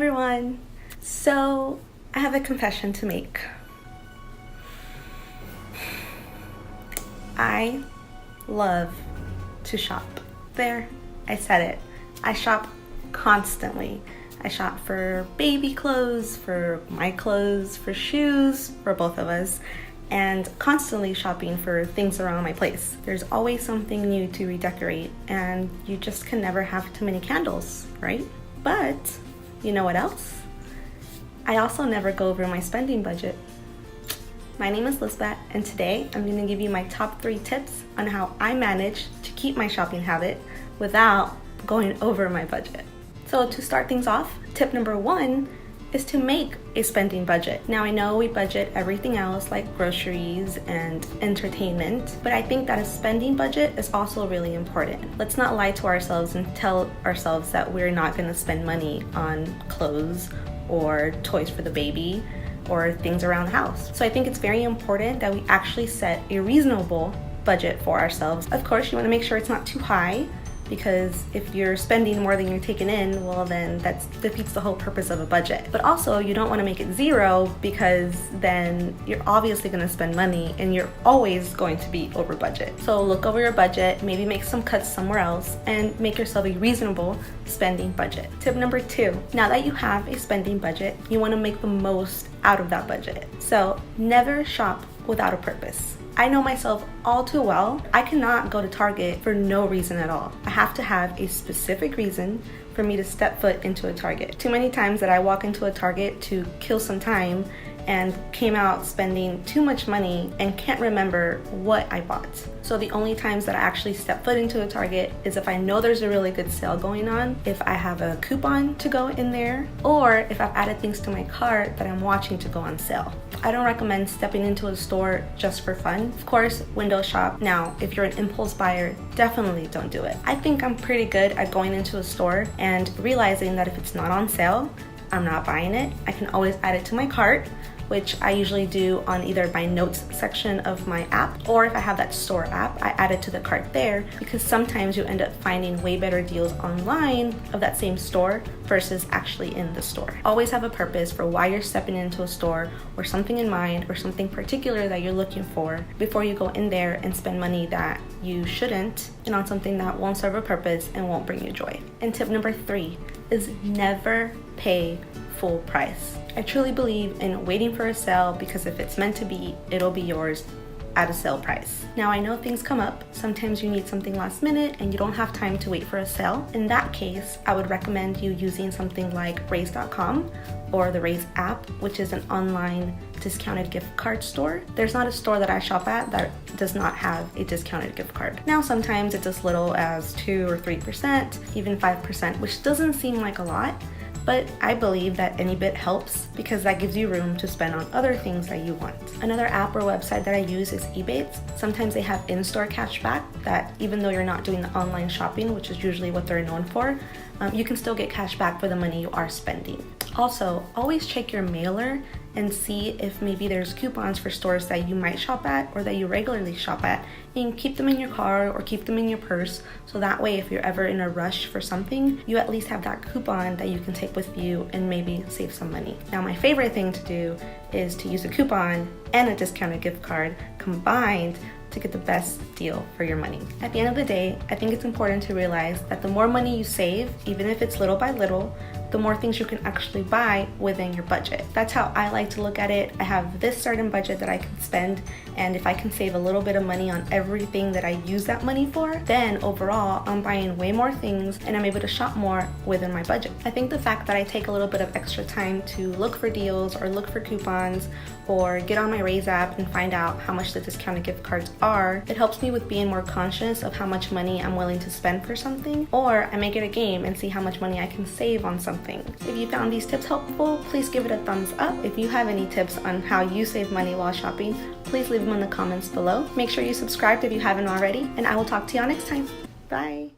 everyone. So I have a confession to make. I love to shop. There, I said it. I shop constantly. I shop for baby clothes, for my clothes, for shoes, for both of us, and constantly shopping for things around my place. There's always something new to redecorate, and you just can never have too many candles, right? But you know what else? I also never go over my spending budget. My name is Lisbeth, and today I'm going to give you my top 3 tips on how I manage to keep my shopping habit without going over my budget. So to start things off, tip number 1 is to make a spending budget. Now I know we budget everything else like groceries and entertainment, but I think that a spending budget is also really important. Let's not lie to ourselves and tell ourselves that we're not going to spend money on clothes or toys for the baby or things around the house. So I think it's very important that we actually set a reasonable budget for ourselves. Of course, you want to make sure it's not too high, because if you're spending more than you're taking in, well then that defeats the whole purpose of a budget. But also you don't want to make it 0, because then you're obviously going to spend money and you're always going to be over budget. So look over your budget, maybe make some cuts somewhere else, and make yourself a reasonable spending budget. Tip number 2, now that you have a spending budget, you want to make the most out of that budget. So never shop without a purpose. I know myself all too well. I cannot go to Target for no reason at all. I have to have a specific reason for me to step foot into a Target. Too many times that I walk into a Target to kill some time and came out spending too much money and can't remember what I bought. So the only times that I actually step foot into a Target is if I know there's a really good sale going on, if I have a coupon to go in there, or if I've added things to my cart that I'm watching to go on sale. I don't recommend stepping into a store just for fun. Of course, window shop. Now, if you're an impulse buyer, definitely don't do it. I think I'm pretty good at going into a store and realizing that if it's not on sale, I'm not buying it. I can always add it to my cart, which I usually do on either my notes section of my app, or if I have that store app, I add it to the cart there, because sometimes you end up finding way better deals online of that same store versus actually in the store. Always have a purpose for why you're stepping into a store, or something in mind, or something particular that you're looking for before you go in there and spend money that you shouldn't, and on something that won't serve a purpose and won't bring you joy. And tip number 3 is never pay full price. I truly believe in waiting for a sale, because if it's meant to be, it'll be yours at a sale price. Now I know things come up. Sometimes you need something last minute and you don't have time to wait for a sale. In that case, I would recommend you using something like Raise.com or the Raise app, which is an online discounted gift card store. There's not a store that I shop at that does not have a discounted gift card. Now sometimes it's as little as 2 or 3%, even 5%, which doesn't seem like a lot, but I believe that any bit helps, because that gives you room to spend on other things that you want. Another app or website that I use is Ebates. Sometimes they have in-store cashback that even though you're not doing the online shopping, which is usually what they're known for, you can still get cash back for the money you are spending. Also, always check your mailer and see if maybe there's coupons for stores that you might shop at or that you regularly shop at, and keep them in your car or keep them in your purse, so that way if you're ever in a rush for something, you at least have that coupon that you can take with you and maybe save some money. Now my favorite thing to do is to use a coupon and a discounted gift card combined to get the best deal for your money. At the end of the day, I think it's important to realize that the more money you save, even if it's little by little, the more things you can actually buy within your budget. That's how I like to look at it. I have this certain budget that I can spend, and if I can save a little bit of money on everything that I use that money for, then overall I'm buying way more things and I'm able to shop more within my budget. I think the fact that I take a little bit of extra time to look for deals or look for coupons or get on my Raise app and find out how much the discounted gift cards are, it helps me with being more conscious of how much money I'm willing to spend for something, or I make it a game and see how much money I can save on something. If you found these tips helpful, please give it a thumbs up. If you have any tips on how you save money while shopping, please leave them in the comments below. Make sure you subscribe if you haven't already, and I will talk to y'all next time. Bye.